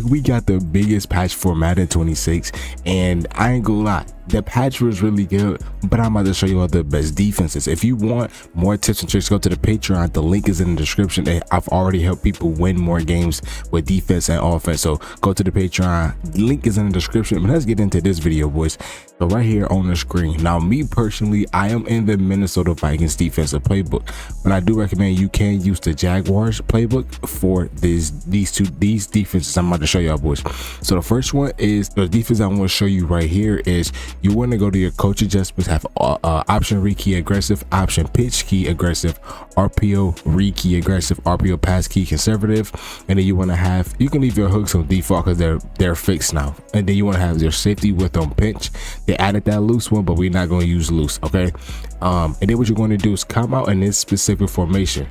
we got the biggest patch for Madden 26, and I ain't gonna lie, the patch was really good, but I'm about to show you all the best defenses. If you want more tips and tricks, go to the Patreon. The link is in the description, and I've already helped people win more games with defense and offense. So go to the Patreon, the link is in the description. But let's get into this video, boys. So right here on the screen, now me personally, I am in the Minnesota Vikings defensive playbook, but I do recommend you can use the Jaguars playbook for these defenses I'm about to show y'all, boys. So the first one is the defense I want to show you right here is you want to go to your coach adjustments, have option rekey aggressive, option pitch key aggressive, RPO rekey aggressive, RPO pass key conservative, and then you want to have, you can leave your hooks on default because they're fixed now, and then you want to have your safety width on pinch. They added that loose one, but we're not going to use loose, okay? And then what you're going to do is come out in this specific formation,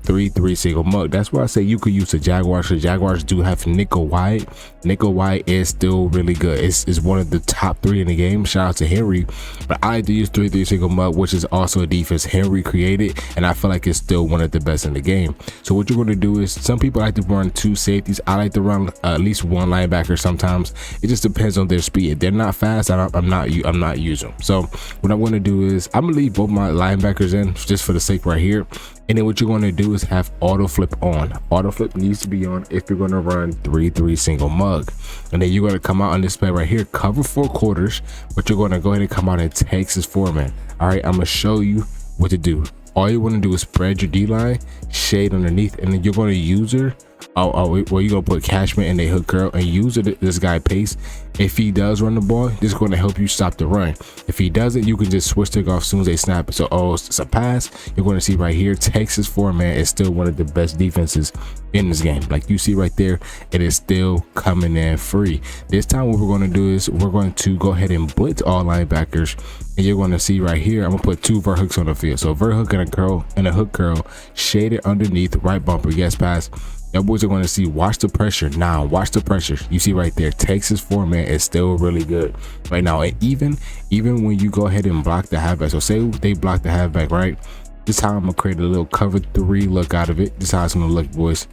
3-3 single mug. That's why I say you could use the Jaguars. The Jaguars do have nickel wide. Nickel wide is still really good. It's one of the top 3 in the game. Shout out to Henry. But I like to use 3-3 single mug, which is also a defense Henry created, and I feel like it's still one of the best in the game. So what you're going to do is, some people like to run 2 safeties. I like to run at least 1 linebacker sometimes. It just depends on their speed. If they're not fast, I'm not using them. So what I'm going to do is I'm going to leave both my linebackers in just for the sake right here. And then what you're going to do is have auto flip on. Auto flip needs to be on if you're going to run 3-3 single mug. And then you're going to come out on this play right here, cover 4 quarters, but you're going to go ahead and come out in Texas format. All right, I'm going to show you what to do. All you want to do is spread your D-line, shade underneath, and then you're going to use her. Well, you're gonna put Cashman in a hook curl and use this guy pace. If he does run the ball, this is going to help you stop the run. If he doesn't, you can just switch it off as soon as they snap it. So it's a pass. You're going to see right here, Texas 4-man is still one of the best defenses in this game. Like you see right there, it is still coming in free. This time what we're going to do is we're going to go ahead and blitz all linebackers, and you're going to see right here, I'm gonna put 2 vert hooks on the field. So a vert hook and a curl and a hook curl, shaded underneath, right bumper, yes pass. Y'all boys are going to see, watch the pressure. Now watch the pressure. You see right there, Texas 4-man is still really good right now. And even when you go ahead and block the halfback, so say they block the halfback, right? This is how I'm gonna create a little cover 3 look out of it. This is how it's gonna look, boys.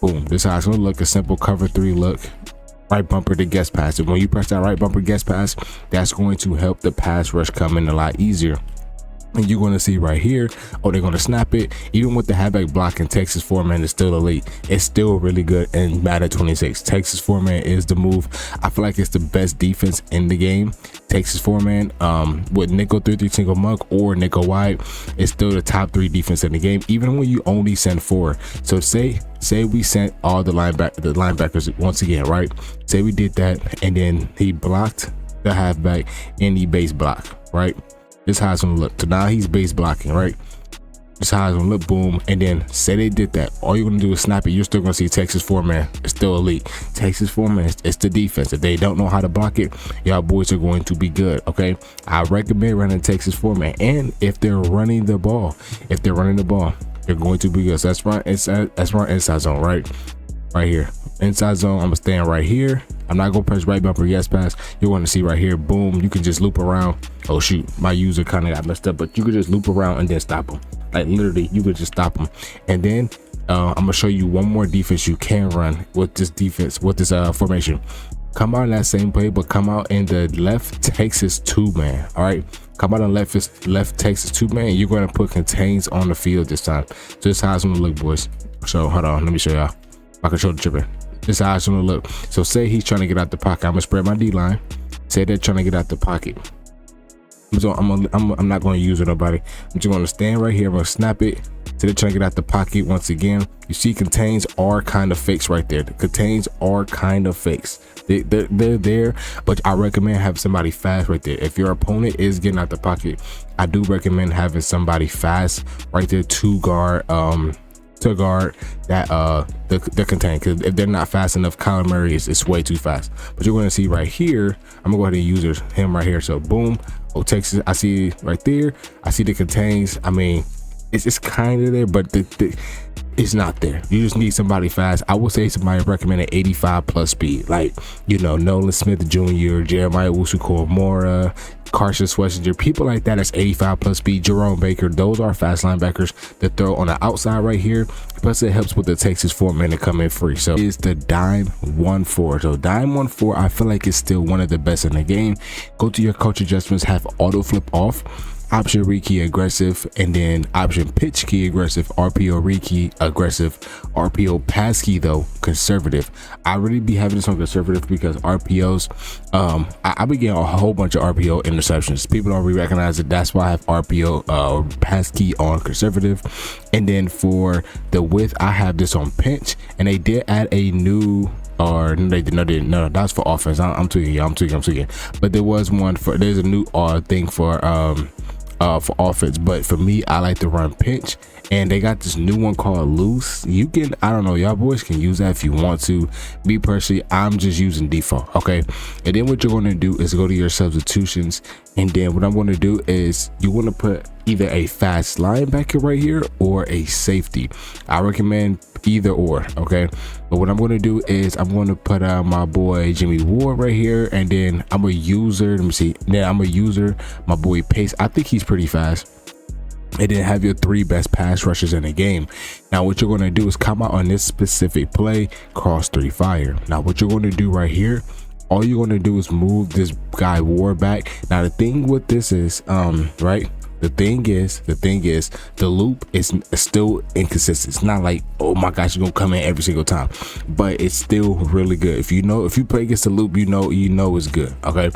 Boom. This is how it's gonna look, a simple cover 3 look. Right bumper to guest pass. And when you press that right bumper guest pass, that's going to help the pass rush come in a lot easier. And you're going to see right here, they're going to snap it. Even with the halfback blocking, Texas 4-man is still elite. It's still really good in Madden 26. Texas 4-man is the move. I feel like it's the best defense in the game. Texas 4-man with nickel 3-3 single mug or nickel wide, it's still the top 3 defense in the game, even when you only send 4. So say we sent all the linebackers once again, right? Say we did that, and then he blocked the halfback and he base block, right? This is how it's gonna look. So now he's base blocking, right? This is how it's gonna look, boom. And then say they did that, all you're gonna do is snap it. You're still gonna see Texas 4-man. It's still elite. Texas 4-man, it's the defense. If they don't know how to block it, y'all boys are going to be good, okay? I recommend running Texas 4-man. And if they're running the ball, they're going to be good. So that's run inside zone, right? Right here, inside zone. I'm gonna stand right here. I'm not gonna press right bumper yes pass. You're going to see right here, boom. You can just loop around. Oh shoot, my user kind of got messed up, but you could just loop around and then stop them. Like literally, you could just stop them. And then I'm gonna show you one more defense you can run with this defense, with this formation. Come out in that same play, but come out in the left Texas 2-man. All right, come out in left Texas 2-man. You're gonna put contains on the field this time. So this is how it's gonna look, boys. So hold on, let me show y'all. I control the tripper. This is how it's gonna look. So say he's trying to get out the pocket. I'm gonna spread my D-line. Say they're trying to get out the pocket. So I'm not gonna use it, nobody. I'm just gonna stand right here. I'm gonna snap it. So they're trying to get out the pocket once again. You see contains are kind of fakes right there. The contains are kind of fakes. They're there, but I recommend having somebody fast right there. If your opponent is getting out the pocket, I do recommend having somebody fast right there to guard that the contain, because if they're not fast enough, Kyler Murray is way too fast. But you're going to see right here, I'm gonna go ahead and use him right here. So boom, Texas, I see right there, I see the contains. I mean, it's kind of there, but it's not there. You just need somebody fast. I would say somebody recommended 85 plus speed, like, you know, Nolan Smith Jr., Jeremiah Wusu-Mora, Carson Schlesinger, people like that. That's 85 plus speed. Jerome Baker, those are fast linebackers that throw on the outside right here. Plus it helps with the Texas 4-man to come in free. So it's the dime 1-4. So dime 1-4, I feel like it's still one of the best in the game. Go to your coach adjustments, have auto flip off, option rekey aggressive, and then option pitch key aggressive, RPO rekey aggressive, RPO pass key though conservative. I really be having this on conservative because RPOs, I be getting a whole bunch of RPO interceptions. People don't really recognize it. That's why I have RPO pass key on conservative. And then for the width, I have this on pinch, and they did add a new, or they didn't. No, that's for offense. I'm tweaking. But there was one for, there's a new thing for offense, but for me, I like to run pinch, and they got this new one called loose. You can, I don't know, y'all boys can use that if you want to. Me personally, I'm just using default. Okay, and then what you're going to do is go to your substitutions, and then what I'm going to do is you want to put either a fast linebacker right here or a safety. I recommend either or. Okay, but what I'm going to do is I'm going to put my boy Jimmy Ward right here, and then I'm a user, let me see, then I'm a user my boy Pace. I think he's pretty fast. And then have your 3 best pass rushers in the game. Now what you're going to do is come out on this specific play, cross 3 fire. Now what you're going to do right here, all you're going to do is move this guy Ward back. Now the thing with this is right, the thing is the loop is still inconsistent. It's not like, oh my gosh, you're gonna come in every single time, but it's still really good. If you play against the loop, you know it's good. Okay,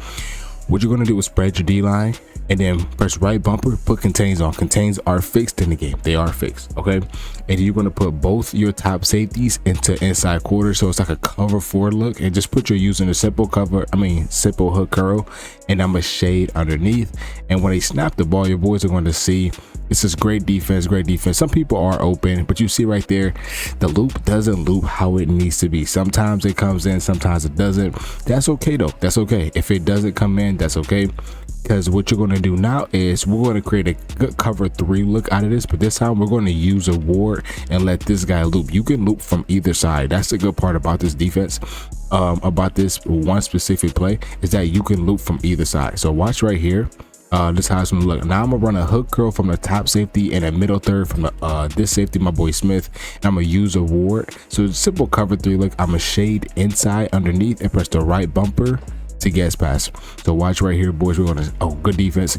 what you're gonna do is spread your D line, and then press right bumper, put contains on. Contains are fixed in the game. They are fixed. Okay, and you're gonna put both your top safeties into inside quarter, so it's like a cover 4 look, and just put your using a simple hook curl, and I'm a shade underneath. And when they snap the ball, your boys are going to see this is great defense. Some people are open, but you see right there, the loop doesn't loop how it needs to be. Sometimes it comes in, sometimes it doesn't. That's okay though. That's okay. If it doesn't come in, that's okay. Because what you're going to do now is we're going to create a good cover 3 look out of this, but this time we're going to use a Ward and let this guy loop. You can loop from either side. That's the good part about this defense, about this one specific play, is that you can loop from either side. So watch right here. This is how it's gonna look. Now I'm gonna run a hook curl from the top safety and a middle third from the this safety, my boy Smith, and I'm gonna use a Ward. So it's simple cover 3 look. I'm gonna shade inside underneath and press the right bumper to gas pass. So watch right here, boys. We're gonna, oh, good defense.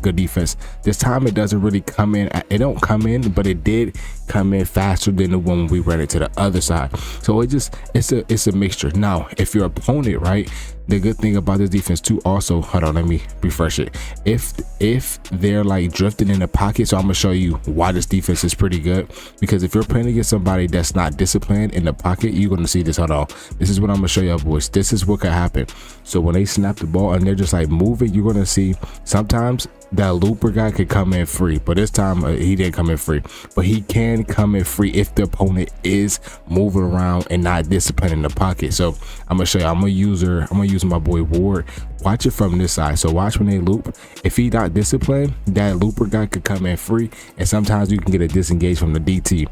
This time it doesn't really come in, it don't come in, but it did come in faster than the one when we ran it to the other side. So it's a mixture. Now if your opponent, right, the good thing about this defense too, also, hold on, let me refresh it. If they're like drifting in the pocket, so I'm gonna show you why this defense is pretty good, because if you're playing against somebody that's not disciplined in the pocket, you're gonna see this. Hold on, this is what I'm gonna show you, boys. This is what could happen. So when they snap the ball and they're just like moving, you're gonna see sometimes that looper guy could come in free, but this time he didn't come in free, but he can come in free if the opponent is moving around and not disciplined in the pocket. So I'm gonna show you, I'm gonna use my boy Ward. Watch it from this side. So watch when they loop. If he not disciplined, that looper guy could come in free, and sometimes you can get a disengage from the DT.